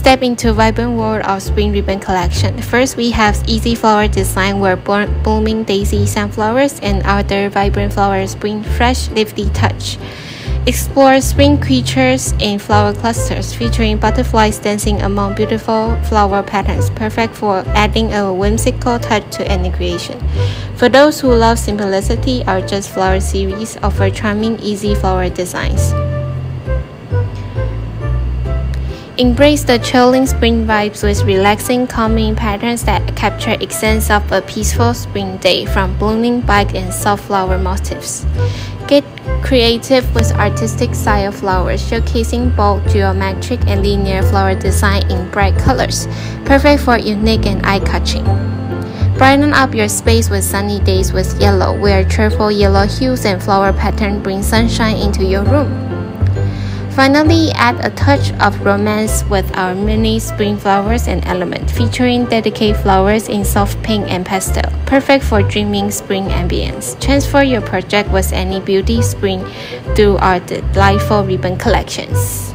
step into vibrant world of spring ribbon collection. First, we have easy flower design where blooming daisy sunflowers and other vibrant flowers bring fresh, lively touch. Explore spring creatures in flower clusters featuring butterflies dancing among beautiful flower patterns, perfect for adding a whimsical touch to any creation. For those who love simplicity, our Just Flower series offers charming, easy flower designs. Embrace the chilling spring vibes with relaxing, calming patterns that capture a sense of a peaceful spring day from blooming bud and soft flower motifs. Get creative with artistic style flowers, showcasing bold, geometric, and linear flower design in bright colors, perfect for unique and eye-catching. Brighten up your space with sunny days with yellow, where cheerful yellow hues and flower pattern bring sunshine into your room. Finally, add a touch of romance with our mini spring flowers and element, featuring delicate flowers in soft pink and pastel, perfect for dreaming spring ambience. Transfer your project with any beauty spring through our delightful ribbon collections.